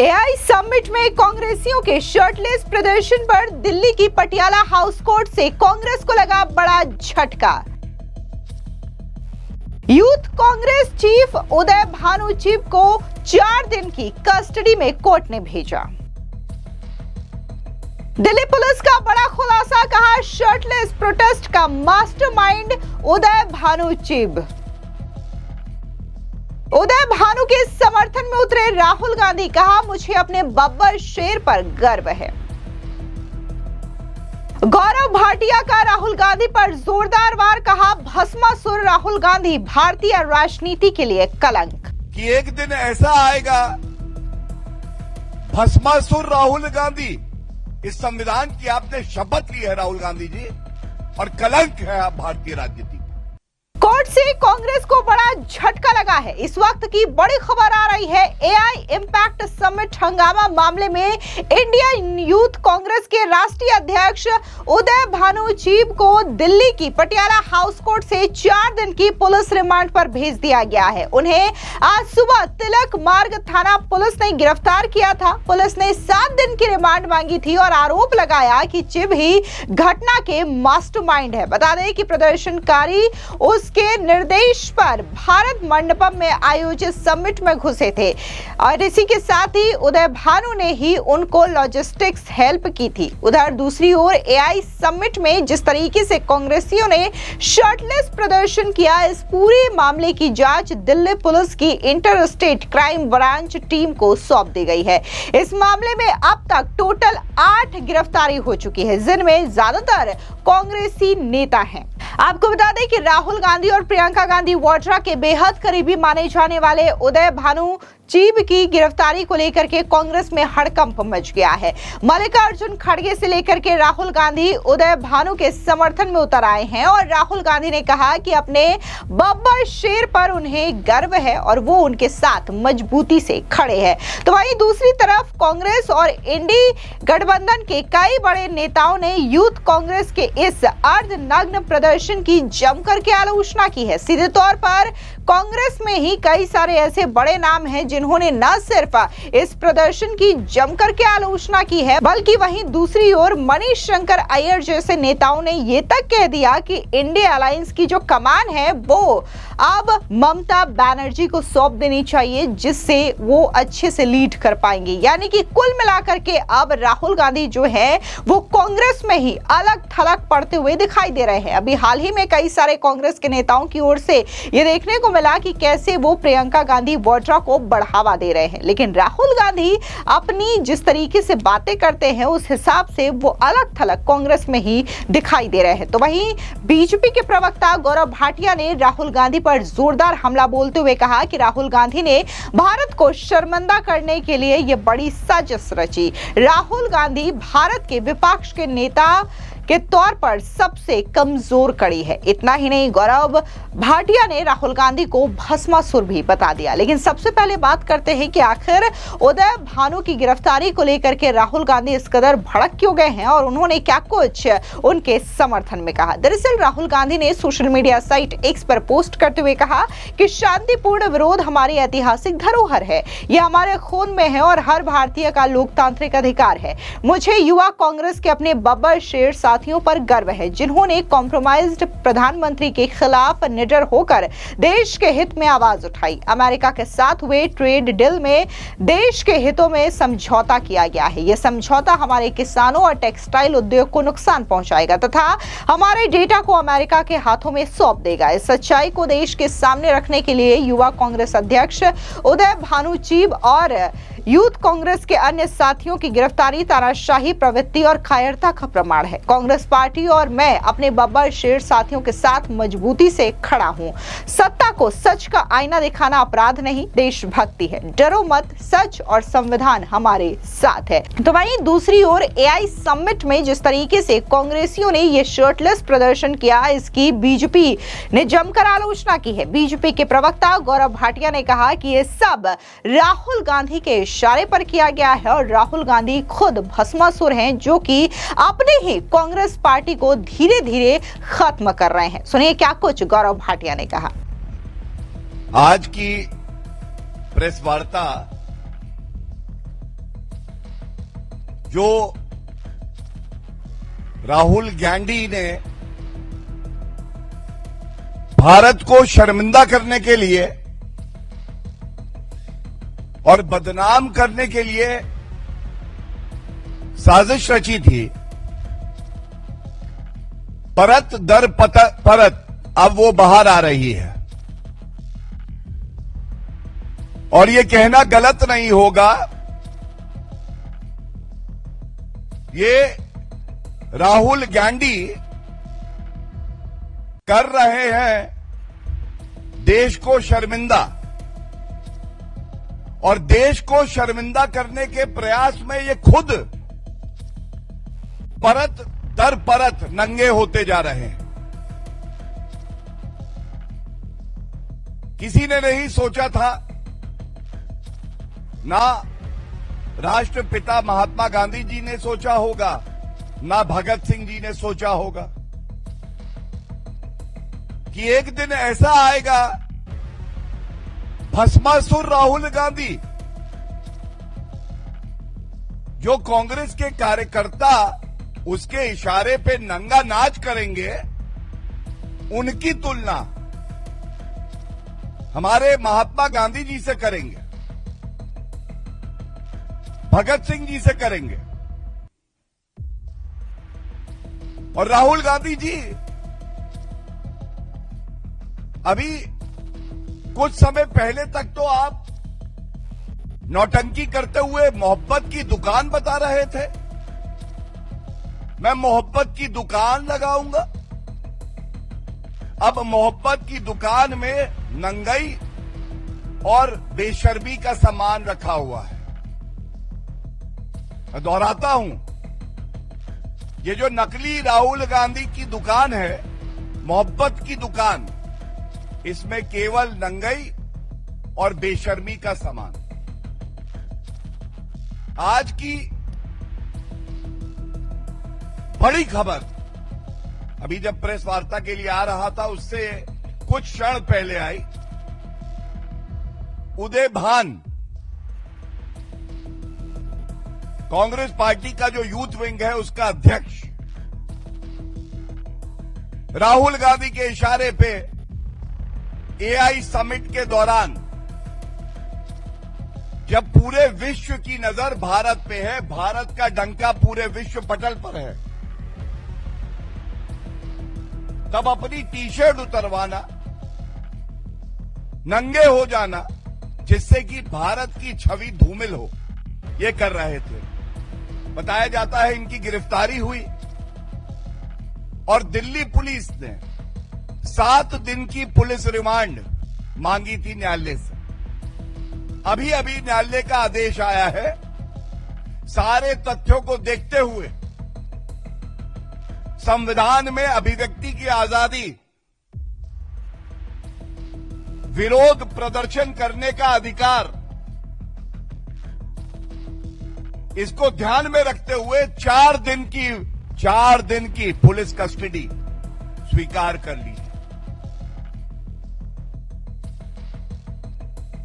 AI summit में कांग्रेसियों के शर्टलेस प्रदर्शन पर दिल्ली की पटियाला हाउस कोर्ट से कांग्रेस को लगा बड़ा झटका। यूथ कांग्रेस चीफ उदय भानु चिब को 4 दिन की कस्टडी में कोर्ट ने भेजा। दिल्ली पुलिस का बड़ा खुलासा, कहा शर्टलेस प्रोटेस्ट का मास्टरमाइंड उदय भानु चिब। उदय भानु के समर्थन में उतरे राहुल गांधी, कहा मुझे अपने बब्बर शेर पर गर्व है। गौरव भाटिया का राहुल गांधी पर जोरदार वार, कहा भस्मासुर राहुल गांधी भारतीय राजनीति के लिए कलंक। कि एक दिन ऐसा आएगा, भस्मासुर राहुल गांधी, इस संविधान की आपने शपथ ली है राहुल गांधी जी, और कलंक है आप भारतीय राजनीति। कोर्ट से कांग्रेस को बड़ा झटका लगा है। इस वक्त की बड़ी खबर आ रही है, एआई इम्पैक्ट समिट हंगामा मामले में इंडियन यूथ कांग्रेस के राष्ट्रीय अध्यक्ष उदय भानु चिब को दिल्ली की पटियाला हाउस कोर्ट से 4 दिन की पुलिस रिमांड पर भेज दिया गया है। उन्हें आज सुबह तिलक मार्ग थाना पुलिस ने गिरफ्तार किया था। पुलिस ने 7 दिन की रिमांड मांगी थी और आरोप लगाया कि चिब ही घटना के मास्टरमाइंड है। बता दें कि प्रदर्शनकारी उसके निर्देश पर भारत मंडपम में आयोजित समिट में घुसे थे और इसी के साथ ही उदय भानु ने ही उनको लॉजिस्टिक्स हेल्प की थी। उधर दूसरी ओर एआई समिट में जिस तरीके से कांग्रेसियों ने शर्टलेस प्रदर्शन किया, इस पूरे मामले की जांच दिल्ली पुलिस की inter state crime branch team को सौंप दी गई है। इस मामले में अब तक टोटल 8 गिरफ्तारी हो चुकी है, जिनमें ज्यादातर कांग्रेसी नेता हैं। आपको बता दें कि राहुल गांधी और प्रियंका गांधी वाड्रा के बेहद करीबी माने जाने वाले उदय भानु चिब की गिरफ्तारी को लेकर के कांग्रेस में हड़कंप मच गया है। मल्लिकार्जुन खड़गे से लेकर के राहुल गांधी उदय भानु के समर्थन में उतर आए हैं और राहुल गांधी ने कहा कि अपने बब्बर शेर पर उन्हें गर्व है और वो उनके साथ मजबूती से खड़े हैं। तो वहीं दूसरी तरफ कांग्रेस और इंडी गठबंधन के कई बड़े नेताओं ने यूथ कांग्रेस के इस अर्धनग्न प्रदर्शन की जमकर के आलोचना की है। सीधे तौर पर कांग्रेस में ही कई सारे ऐसे बड़े नाम हैं जिन्होंने न सिर्फ इस प्रदर्शन की जमकर के आलोचना की है, बल्कि वहीं दूसरी ओर मनीष शंकर अय्यर जैसे नेताओं ने ये तक कह दिया कि इंडिया अलायंस की जो कमान है वो अब ममता बनर्जी को सौंप देनी चाहिए, जिससे वो अच्छे से लीड कर पाएंगे। यानी कि कुल मिलाकर के अब राहुल गांधी जो है वो कांग्रेस में ही अलग थलग पड़ते हुए दिखाई दे रहे हैं। अभी हाल ही में कई सारे कांग्रेस के नेताओं की ओर से ये देखने को मिला कि कैसे वो प्रियंका गांधी वाड्रा को बढ़ावा दे रहे हैं, लेकिन राहुल गांधी अपनी जिस तरीके से बातें करते हैं उस हिसाब से वो अलग थलग कांग्रेस में ही दिखाई दे रहे हैं। तो वहीं बीजेपी के प्रवक्ता गौरव भाटिया ने राहुल गांधी पर जोरदार हमला बोलते हुए कहा कि राहुल गांधी ने भारत को शर्मिंदा करने के लिए ये बड़ी साजिश रची। राहुल गांधी भारत के विपक्ष के नेता के तौर पर सबसे कमजोर कड़ी है। इतना ही नहीं, गौरव भाटिया ने राहुल गांधी को भस्मासुर भी बता दिया। लेकिन सबसे पहले बात करते हैं कि आखिर उदय भानु की गिरफ्तारी को लेकर के राहुल गांधी इस कदर भड़क क्यों गए हैं और उन्होंने क्या कुछ उनके समर्थन में कहा। दरअसल राहुल गांधी ने सोशल मीडिया साइट एक्स पर पोस्ट करते हुए कहा कि शांतिपूर्ण विरोध हमारी ऐतिहासिक धरोहर है, यह हमारे खून में है और हर भारतीय का लोकतांत्रिक अधिकार है। मुझे युवा कांग्रेस के अपने बब्बर शेर साथियों पर गर्व है, जिन्होंने कॉम्प्रोमाइज्ड प्रधानमंत्री के खिलाफ निडर होकर देश के हित में आवाज उठाई। अमेरिका के साथ हुए ट्रेड डील में देश के हितों में समझौता किया गया है। यह समझौता हमारे किसानों और टेक्सटाइल उद्योग को नुकसान पहुंचाएगा तथा हमारे डेटा को अमेरिका के हाथों में सौंप देगा। इस सच्चाई को देश के सामने रखने के लिए युवा कांग्रेस अध्यक्ष उदय भानु चिब और यूथ कांग्रेस के अन्य साथियों की गिरफ्तारी तानाशाही प्रवृत्ति और कायरता का प्रमाण है। कांग्रेस पार्टी और मैं अपने बब्बर शेर साथियों के साथ मजबूती से खड़ा हूं। सत्ता को सच का आईना दिखाना अपराध नहीं, देशभक्ति है। डरो मत, सच और संविधान हमारे साथ है। तो वहीं दूसरी ओर एआई समिट में जिस तरीके से कांग्रेसियों ने ये शर्टलेस प्रदर्शन किया, इसकी बीजेपी ने जमकर आलोचना की है। बीजेपी के प्रवक्ता गौरव भाटिया ने कहा कि ये सब राहुल गांधी के इशारे पर किया गया है और राहुल गांधी खुद भस्मासुर हैं, जो कि अपने ही कांग्रेस पार्टी को धीरे धीरे खत्म कर रहे हैं। सुनिए क्या कुछ गौरव भाटिया ने कहा। आज की प्रेस वार्ता जो राहुल गांधी ने भारत को शर्मिंदा करने के लिए और बदनाम करने के लिए साजिश रची थी, परत दर परत अब वो बाहर आ रही है। और ये कहना गलत नहीं होगा, ये राहुल गांधी कर रहे हैं देश को शर्मिंदा, और देश को शर्मिंदा करने के प्रयास में ये खुद परत दर परत नंगे होते जा रहे हैं। किसी ने नहीं सोचा था, ना राष्ट्रपिता महात्मा गांधी जी ने सोचा होगा, ना भगत सिंह जी ने सोचा होगा कि एक दिन ऐसा आएगा, भस्मासुर राहुल गांधी जो कांग्रेस के कार्यकर्ता उसके इशारे पे नंगा नाच करेंगे, उनकी तुलना हमारे महात्मा गांधी जी से करेंगे, भगत सिंह जी से करेंगे। और राहुल गांधी जी अभी कुछ समय पहले तक तो आप नौटंकी करते हुए मोहब्बत की दुकान बता रहे थे, मैं मोहब्बत की दुकान लगाऊंगा। अब मोहब्बत की दुकान में नंगाई और बेशर्मी का सामान रखा हुआ है। मैं दोहराता हूं, ये जो नकली राहुल गांधी की दुकान है, मोहब्बत की दुकान, इसमें केवल नंगाई और बेशर्मी का सामान। आज की बड़ी खबर, अभी जब प्रेस वार्ता के लिए आ रहा था उससे कुछ क्षण पहले आई, उदय भान, कांग्रेस पार्टी का जो यूथ विंग है उसका अध्यक्ष, राहुल गांधी के इशारे पे एआई समिट के दौरान, जब पूरे विश्व की नजर भारत पे है, भारत का डंका पूरे विश्व पटल पर है, तब अपनी टी शर्ट उतरवाना, नंगे हो जाना, जिससे कि भारत की छवि धूमिल हो, ये कर रहे थे। बताया जाता है इनकी गिरफ्तारी हुई और दिल्ली पुलिस ने 7 दिन की पुलिस रिमांड मांगी थी न्यायालय से। अभी अभी न्यायालय का आदेश आया है। सारे तथ्यों को देखते हुए संविधान में अभिव्यक्ति की आजादी, विरोध प्रदर्शन करने का अधिकार, इसको ध्यान में रखते हुए 4 दिन की पुलिस कस्टडी स्वीकार कर ली।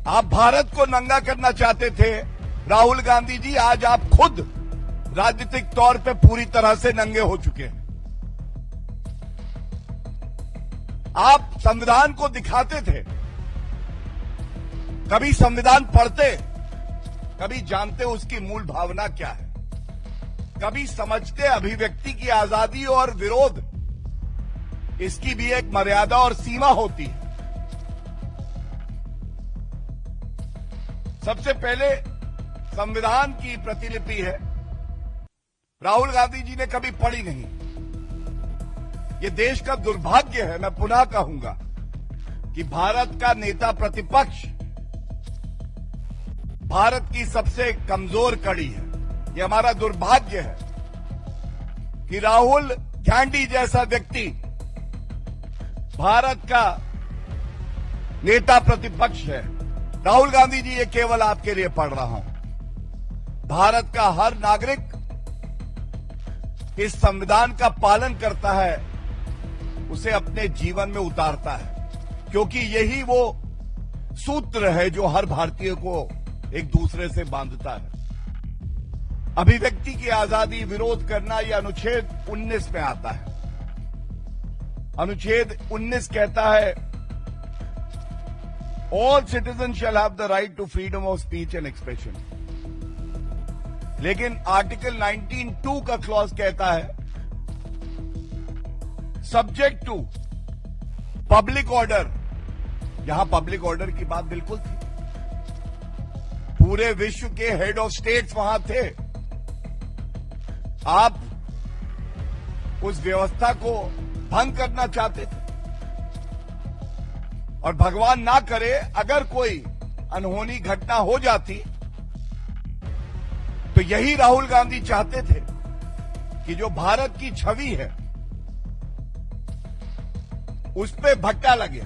आप भारत को नंगा करना चाहते थे राहुल गांधी जी, आज आप खुद राजनीतिक तौर पे पूरी तरह से नंगे हो चुके हैं। आप संविधान को दिखाते थे, कभी संविधान पढ़ते, कभी जानते उसकी मूल भावना क्या है, कभी समझते अभिव्यक्ति की आजादी और विरोध, इसकी भी एक मर्यादा और सीमा होती है। सबसे पहले संविधान की प्रतिलिपि है, राहुल गांधी जी ने कभी पढ़ी नहीं। ये देश का दुर्भाग्य है, मैं पुनः कहूंगा कि भारत का नेता प्रतिपक्ष भारत की सबसे कमजोर कड़ी है। ये हमारा दुर्भाग्य है कि राहुल गांधी जैसा व्यक्ति भारत का नेता प्रतिपक्ष है। राहुल गांधी जी, ये केवल आपके लिए पढ़ रहा हूं, भारत का हर नागरिक इस संविधान का पालन करता है, उसे अपने जीवन में उतारता है, क्योंकि यही वो सूत्र है जो हर भारतीय को एक दूसरे से बांधता है। अभिव्यक्ति की आजादी, विरोध करना, यह अनुच्छेद 19 में आता है। अनुच्छेद 19 कहता है all citizen shall have the right to freedom of speech and expression. लेकिन आर्टिकल 19(2) का क्लॉज कहता है सब्जेक्ट टू पब्लिक ऑर्डर। यहां पब्लिक ऑर्डर की बात बिल्कुल थी। पूरे विश्व के हेड ऑफ स्टेट्स वहां थे। आप उस व्यवस्था को भंग करना चाहते थे, और भगवान ना करे अगर कोई अनहोनी घटना हो जाती तो यही राहुल गांधी चाहते थे कि जो भारत की छवि है उस पे भट्टा लगे,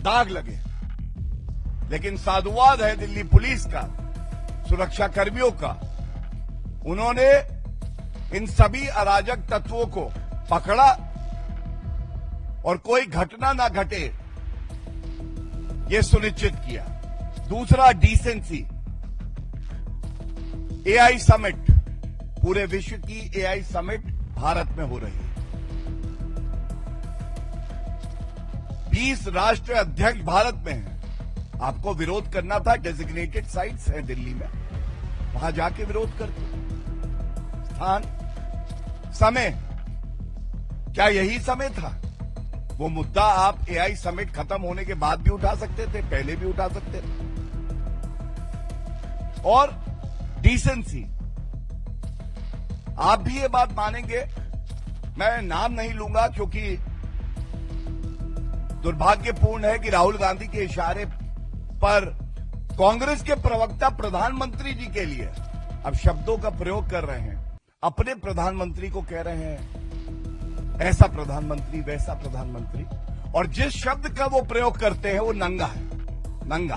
दाग लगे। लेकिन साधुवाद है दिल्ली पुलिस का, सुरक्षा कर्मियों का। उन्होंने इन सभी अराजक तत्वों को पकड़ा और कोई घटना ना घटे ये सुनिश्चित किया। दूसरा, डिसेंसी। एआई समिट, पूरे विश्व की एआई समिट भारत में हो रही है। 20 राष्ट्र अध्यक्ष भारत में हैं। आपको विरोध करना था, डेजिग्नेटेड साइट्स है दिल्ली में, वहां जाके विरोध करते। स्थान, समय, क्या यही समय था? वो मुद्दा आप एआई समिट खत्म होने के बाद भी उठा सकते थे, पहले भी उठा सकते थे। और डिसेंसी, आप भी ये बात मानेंगे, मैं नाम नहीं लूंगा क्योंकि दुर्भाग्यपूर्ण है कि राहुल गांधी के इशारे पर कांग्रेस के प्रवक्ता प्रधानमंत्री जी के लिए अब शब्दों का प्रयोग कर रहे हैं। अपने प्रधानमंत्री को कह रहे हैं ऐसा प्रधानमंत्री, वैसा प्रधानमंत्री, और जिस शब्द का वो प्रयोग करते हैं वो नंगा है, नंगा।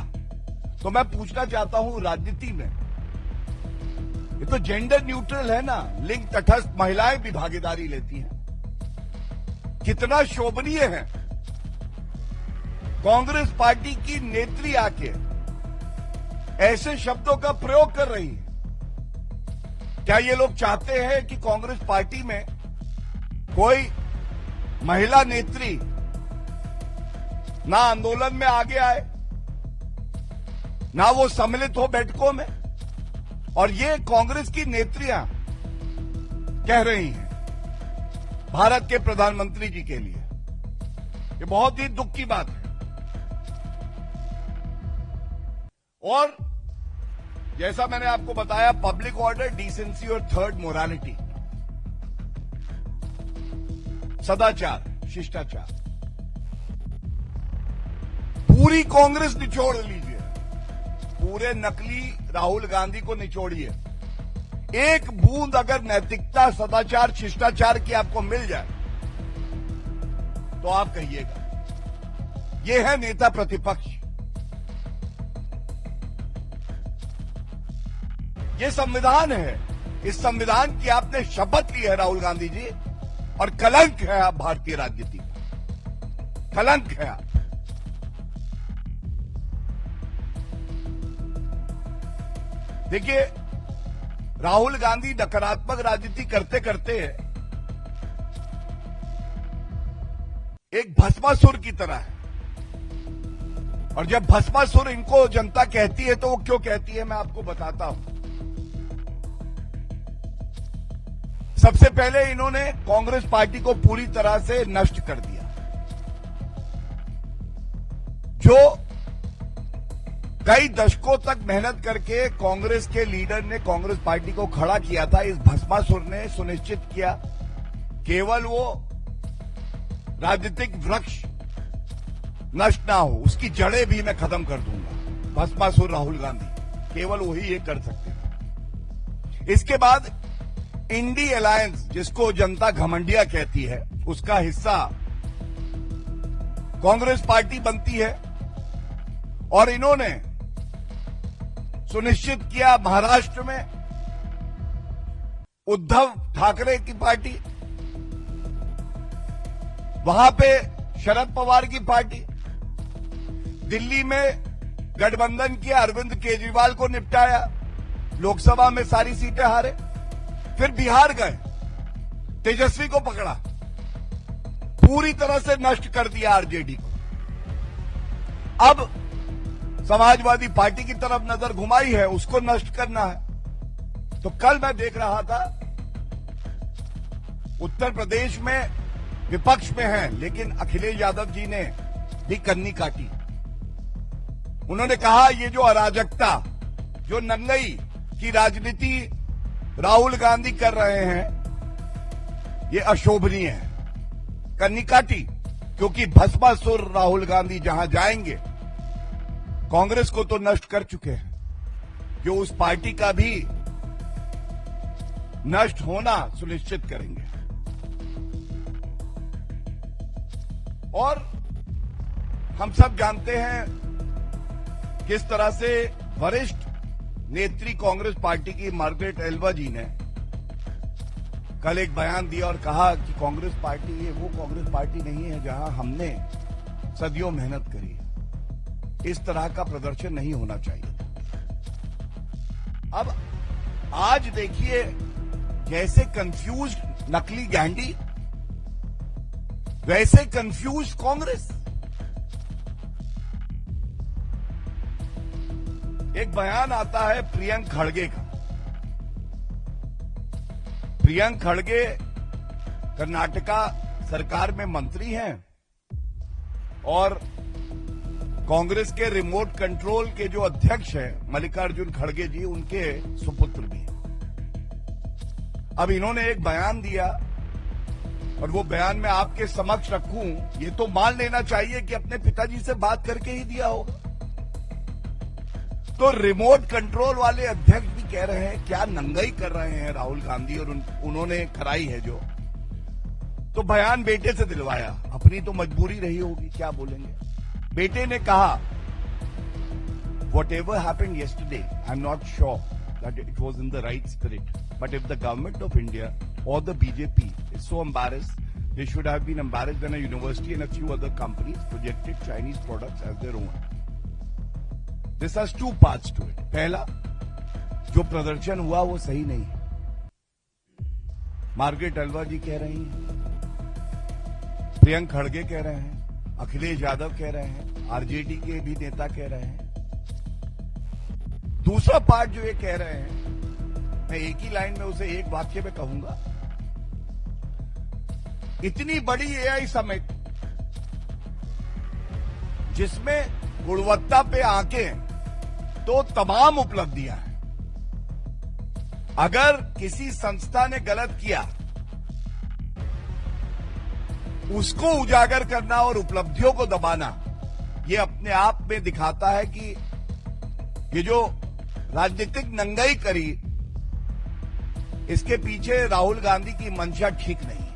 तो मैं पूछना चाहता हूं, राजनीति में ये तो जेंडर न्यूट्रल है ना, लिंग तटस्थ महिलाएं भी भागीदारी लेती हैं। कितना शोभनीय है कांग्रेस पार्टी की नेत्री आके ऐसे शब्दों का प्रयोग कर रही है। क्या ये लोग चाहते हैं कि कांग्रेस पार्टी में कोई महिला नेत्री ना आंदोलन में आगे आए, ना वो सम्मिलित हो बैठकों में? और ये कांग्रेस की नेत्रियां कह रही हैं भारत के प्रधानमंत्री जी के लिए। ये बहुत ही दुख की बात है। और जैसा मैंने आपको बताया, पब्लिक ऑर्डर, डिसेंसी और थर्ड, मोरालिटी, सदाचार, शिष्टाचार। पूरी कांग्रेस निचोड़ लीजिए, पूरे नकली राहुल गांधी को निचोड़िए। एक बूंद अगर नैतिकता, सदाचार, शिष्टाचार की आपको मिल जाए तो आप कहिएगा। यह है नेता प्रतिपक्ष। ये संविधान है, इस संविधान की आपने शपथ ली है राहुल गांधी जी, और कलंक है आप भारतीय राजनीति का, कलंक है आप। देखिए, राहुल गांधी नकारात्मक राजनीति करते करते एक भस्मासुर की तरह है। और जब भस्मासुर इनको जनता कहती है तो वो क्यों कहती है, मैं आपको बताता हूं। सबसे पहले इन्होंने कांग्रेस पार्टी को पूरी तरह से नष्ट कर दिया। जो कई दशकों तक मेहनत करके कांग्रेस के लीडर ने कांग्रेस पार्टी को खड़ा किया था, इस भस्मासुर ने सुनिश्चित किया केवल वो राजनीतिक वृक्ष नष्ट ना हो, उसकी जड़ें भी मैं खत्म कर दूंगा। भस्मासुर राहुल गांधी, केवल वही ये कर सकते थे। इसके बाद इंडी अलायंस, जिसको जनता घमंडिया कहती है, उसका हिस्सा कांग्रेस पार्टी बनती है। और इन्होंने सुनिश्चित किया महाराष्ट्र में उद्धव ठाकरे की पार्टी, वहां पे शरद पवार की पार्टी, दिल्ली में गठबंधन किया, अरविंद केजरीवाल को निपटाया, लोकसभा में सारी सीटें हारे। फिर बिहार गए, तेजस्वी को पकड़ा, पूरी तरह से नष्ट कर दिया आरजेडी को। अब समाजवादी पार्टी की तरफ नजर घुमाई है, उसको नष्ट करना है। तो कल मैं देख रहा था, उत्तर प्रदेश में विपक्ष में है, लेकिन अखिलेश यादव जी ने भी कन्नी काटी। उन्होंने कहा ये जो अराजकता, जो नंगई की राजनीति राहुल गांधी कर रहे हैं, ये अशोभनीय है। कन्नी काटी, क्योंकि भस्मासुर राहुल गांधी जहां जाएंगे, कांग्रेस को तो नष्ट कर चुके हैं, जो उस पार्टी का भी नष्ट होना सुनिश्चित करेंगे। और हम सब जानते हैं किस तरह से वरिष्ठ नेत्री कांग्रेस पार्टी की मार्गरेट एल्वा जी ने कल एक बयान दिया और कहा कि कांग्रेस पार्टी ये वो कांग्रेस पार्टी नहीं है जहां हमने सदियों मेहनत करी है। इस तरह का प्रदर्शन नहीं होना चाहिए था। अब आज देखिए, जैसे कंफ्यूज नकली गैंडी, वैसे कंफ्यूज कांग्रेस। एक बयान आता है प्रियंक खड़गे का। प्रियंक खड़गे कर्नाटका सरकार में मंत्री हैं और कांग्रेस के रिमोट कंट्रोल के जो अध्यक्ष हैं मल्लिकार्जुन खड़गे जी, उनके सुपुत्र भी हैं। अब इन्होंने एक बयान दिया और वो बयान मैं आपके समक्ष रखूं, ये तो मान लेना चाहिए कि अपने पिताजी से बात करके ही दिया होगा। तो रिमोट कंट्रोल वाले अध्यक्ष भी कह रहे हैं, क्या नंगाई कर रहे हैं राहुल गांधी, और उन्होंने कराई है जो। तो बयान बेटे से दिलवाया, अपनी तो मजबूरी रही होगी, क्या बोलेंगे। बेटे ने कहा, whatever happened yesterday, I'm not sure that it was in the right spirit. But if the government of India or the BJP is so embarrassed, they should have been embarrassed when a university and a few other companies projected Chinese products as their own. This has two parts to it. पहला, जो प्रदर्शन हुआ वो सही नहीं है, Margaret Alva जी कह रही हैं, प्रियंक खड़गे कह रहे हैं, अखिलेश यादव कह रहे हैं, आरजेडी के भी नेता कह रहे हैं। दूसरा पार्ट जो ये कह रहे हैं, मैं एक ही लाइन में उसे एक वाक्य में कहूंगा, इतनी बड़ी एआई समिट जिसमें गुणवत्ता पे आंकें तो तमाम उपलब्धियां हैं, अगर किसी संस्था ने गलत किया उसको उजागर करना और उपलब्धियों को दबाना, ये अपने आप में दिखाता है कि ये जो राजनीतिक नंगाई करी, इसके पीछे राहुल गांधी की मंशा ठीक नहीं है।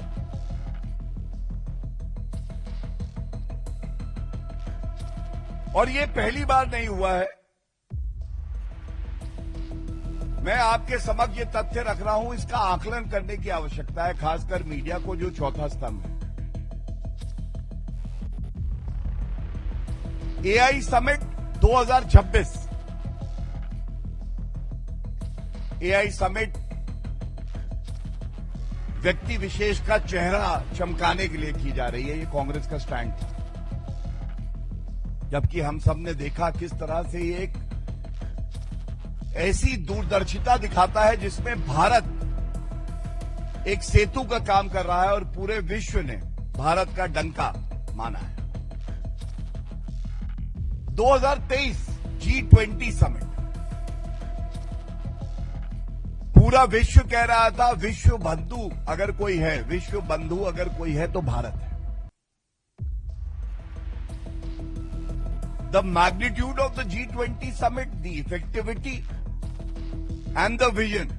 और ये पहली बार नहीं हुआ है। मैं आपके समक्ष ये तथ्य रख रहा हूं, इसका आकलन करने की आवश्यकता है, खासकर मीडिया को, जो चौथा स्तंभ है। एआई समिट 2026, एआई समिट व्यक्ति विशेष का चेहरा चमकाने के लिए की जा रही है, ये कांग्रेस का स्टैंड था। जबकि हम सब ने देखा किस तरह से ये एक ऐसी दूरदर्शिता दिखाता है जिसमें भारत एक सेतु का काम कर रहा है और पूरे विश्व ने भारत का डंका माना है। 2023 G20 समिट, पूरा विश्व कह रहा था विश्व बंधु अगर कोई है, विश्व बंधु अगर कोई है तो भारत है। The magnitude of the G20 summit, the effectivity and the vision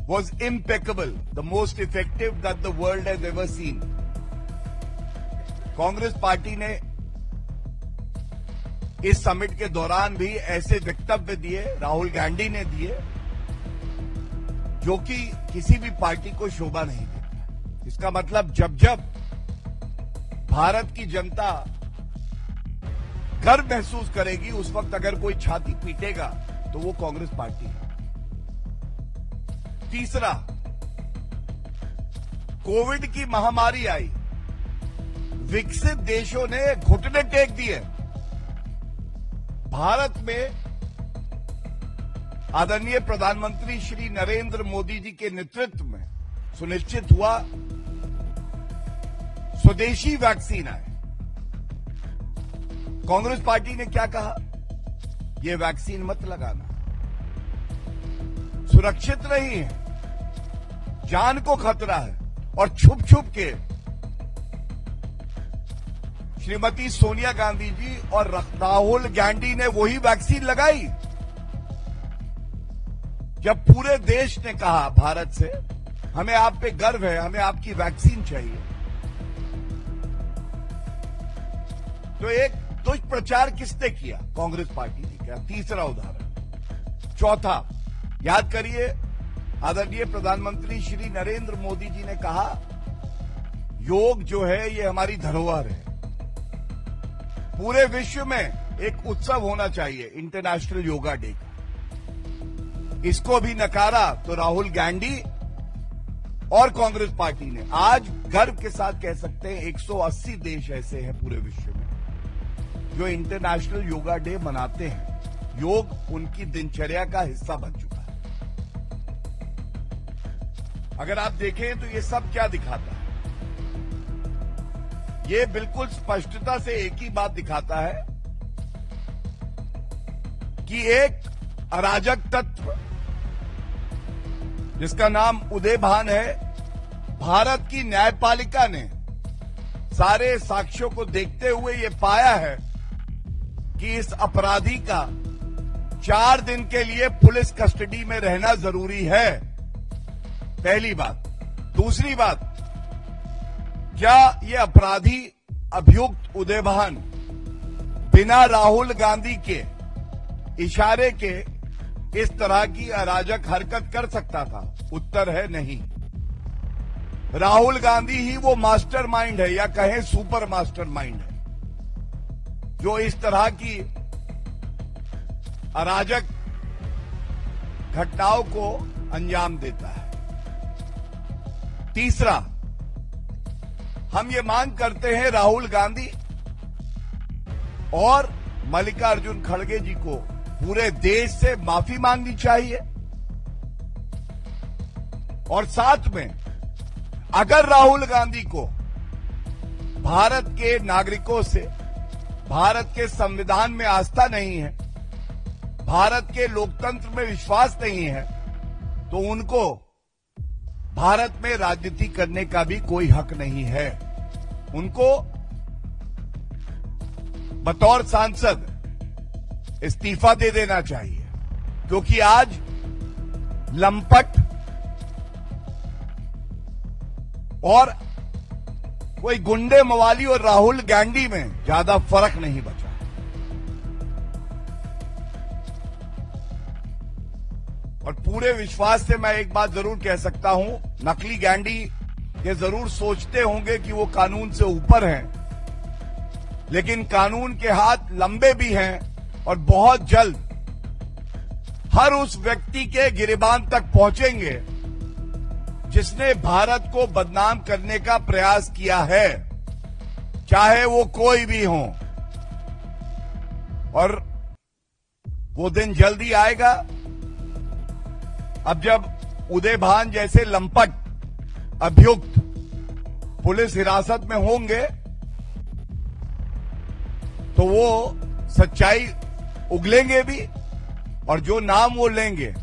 was impeccable, the most effective that the world has ever seen. Congress party ने इस समिट के दौरान भी ऐसे वक्तव्य दिए, राहुल गांधी ने दिए, जो कि किसी भी पार्टी को शोभा नहीं देता। इसका मतलब जब जब भारत की जनता गर्व महसूस करेगी, उस वक्त अगर कोई छाती पीटेगा तो वो कांग्रेस पार्टी है। तीसरा, कोविड की महामारी आई, विकसित देशों ने घुटने टेक दिए। भारत में आदरणीय प्रधानमंत्री श्री नरेंद्र मोदी जी के नेतृत्व में सुनिश्चित हुआ स्वदेशी वैक्सीन आए। कांग्रेस पार्टी ने क्या कहा? ये वैक्सीन मत लगाना, सुरक्षित नहीं है, जान को खतरा है। और छुप छुप के श्रीमती सोनिया गांधी जी और राहुल गांधी ने वही वैक्सीन लगाई। जब पूरे देश ने कहा भारत से, हमें आप पे गर्व है, हमें आपकी वैक्सीन चाहिए, तो एक दुष्प्रचार किसने किया? कांग्रेस पार्टी ने किया। तीसरा उदाहरण। चौथा, याद करिए, आदरणीय प्रधानमंत्री श्री नरेंद्र मोदी जी ने कहा योग जो है ये हमारी धरोहर है, पूरे विश्व में एक उत्सव होना चाहिए इंटरनेशनल योगा डे का। इसको भी नकारा तो राहुल गांधी और कांग्रेस पार्टी ने। आज गर्व के साथ कह सकते हैं 180 देश ऐसे हैं पूरे विश्व में जो इंटरनेशनल योगा डे मनाते हैं। योग उनकी दिनचर्या का हिस्सा बन चुका है। अगर आप देखें तो ये सब क्या दिखाता है? ये बिल्कुल स्पष्टता से एक ही बात दिखाता है कि एक अराजक तत्व जिसका नाम उदय भान है, भारत की न्यायपालिका ने सारे साक्ष्यों को देखते हुए ये पाया है कि इस अपराधी का 4 दिन के लिए पुलिस कस्टडी में रहना जरूरी है। पहली बात। दूसरी बात, क्या ये अपराधी अभियुक्त उदय भान बिना राहुल गांधी के इशारे के इस तरह की अराजक हरकत कर सकता था? उत्तर है नहीं। राहुल गांधी ही वो मास्टरमाइंड है, या कहें सुपर मास्टरमाइंड है, जो इस तरह की अराजक घटनाओं को अंजाम देता है। तीसरा, हम ये मांग करते हैं राहुल गांधी और मल्लिकार्जुन खड़गे जी को पूरे देश से माफी मांगनी चाहिए। और साथ में, अगर राहुल गांधी को भारत के नागरिकों से, भारत के संविधान में आस्था नहीं है, भारत के लोकतंत्र में विश्वास नहीं है, तो उनको भारत में राजनीति करने का भी कोई हक नहीं है। उनको बतौर सांसद इस्तीफा दे देना चाहिए, क्योंकि आज लंपट और कोई गुंडे मवाली और राहुल गांधी में ज्यादा फर्क नहीं बचा। और पूरे विश्वास से मैं एक बात जरूर कह सकता हूं, नकली गांधी ये जरूर सोचते होंगे कि वो कानून से ऊपर हैं, लेकिन कानून के हाथ लंबे भी हैं और बहुत जल्द हर उस व्यक्ति के गिरेबान तक पहुंचेंगे जिसने भारत को बदनाम करने का प्रयास किया है, चाहे वो कोई भी हो। और वो दिन जल्दी आएगा, अब जब उदय भान जैसे लंपट अभियुक्त पुलिस हिरासत में होंगे तो वो सच्चाई उगलेंगे भी, और जो नाम वो लेंगे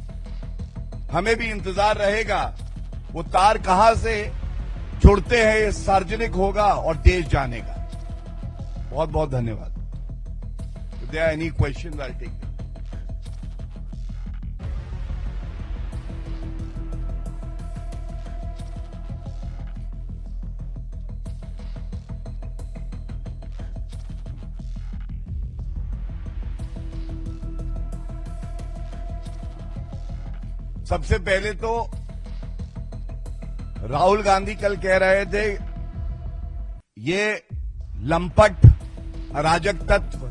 हमें भी इंतजार रहेगा वो तार कहां से जुड़ते हैं, ये सार्वजनिक होगा और देश जानेगा। बहुत बहुत धन्यवाद। If there are any question I take. सबसे पहले तो राहुल गांधी कल कह रहे थे ये लंपट अराजक तत्व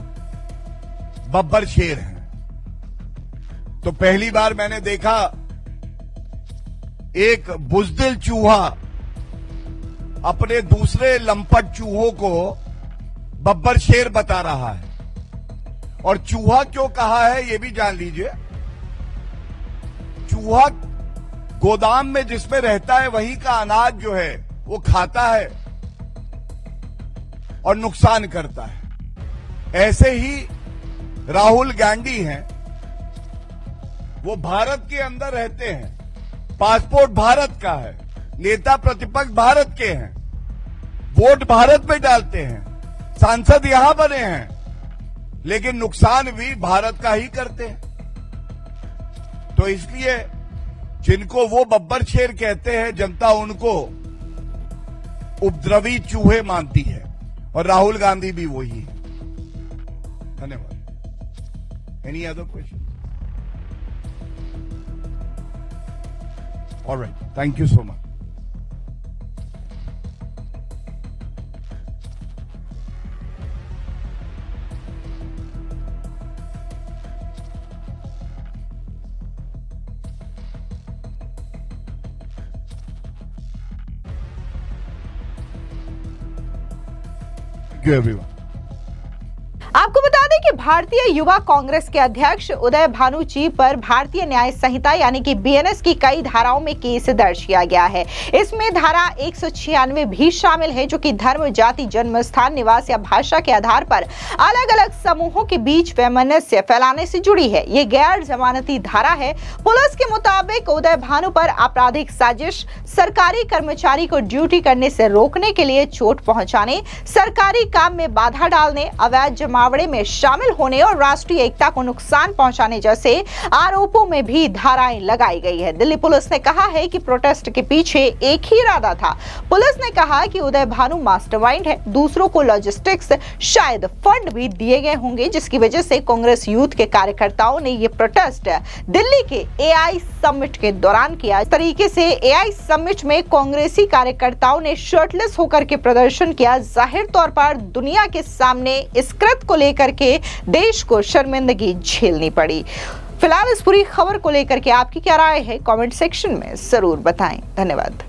बब्बर शेर हैं। तो पहली बार मैंने देखा एक बुजदिल चूहा अपने दूसरे लंपट चूहों को बब्बर शेर बता रहा है। और चूहा क्यों कहा है ये भी जान लीजिए। चूहा गोदाम में जिसमें रहता है वहीं का अनाज जो है वो खाता है और नुकसान करता है। ऐसे ही राहुल गांधी हैं, वो भारत के अंदर रहते हैं, पासपोर्ट भारत का है, नेता प्रतिपक्ष भारत के हैं, वोट भारत में डालते हैं, सांसद यहां बने हैं, लेकिन नुकसान भी भारत का ही करते हैं। तो इसलिए जिनको वो बब्बर शेर कहते हैं, जनता उनको उपद्रवी चूहे मानती है और राहुल गांधी भी वही है। धन्यवाद। Any other question? Alright, thank you so much. Thank you everyone. आपको बता दें कि भारतीय युवा कांग्रेस के अध्यक्ष उदय भानुची पर भारतीय न्याय संहिता यानी कि बीएनएस की कई धाराओं में केस दर्ज किया गया है। इसमें धारा 196 भी शामिल है, जो कि धर्म, जाति, जन्म स्थान, निवास या भाषा के आधार पर अलग अलग समूहों के बीच वैमनस्य फैलाने से जुड़ी है। ये गैर जमानती धारा है। पुलिस के मुताबिक उदय भानु पर आपराधिक साजिश, सरकारी कर्मचारी को ड्यूटी करने से रोकने के लिए चोट पहुंचाने, सरकारी काम में बाधा डालने, अवैध जमावड़े में शामिल होने और राष्ट्रीय एकता को नुकसान पहुंचाने जैसे आरोपों में भी धाराएं लगाई गई है। दिल्ली पुलिस ने कहा है कि प्रोटेस्ट के पीछे एक ही इरादा था। पुलिस ने कहा कि उदय भानु मास्टरमाइंड है। दूसरों को लॉजिस्टिक्स, शायद फंड भी दिए गए होंगे, जिसकी वजह से कांग्रेस यूथ के कार्यकर्ताओं ने ये प्रोटेस्ट दिल्ली के एआई समिट के दौरान किया। इस तरीके से एआई समिट में कांग्रेसी कार्यकर्ताओं ने शर्टलेस होकर के प्रदर्शन किया। जाहिर तौर पर दुनिया के सामने इस कृत्य को लेकर के देश को शर्मिंदगी झेलनी पड़ी। फिलहाल इस पूरी खबर को लेकर के आपकी क्या राय है, कमेंट सेक्शन में जरूर बताएं। धन्यवाद।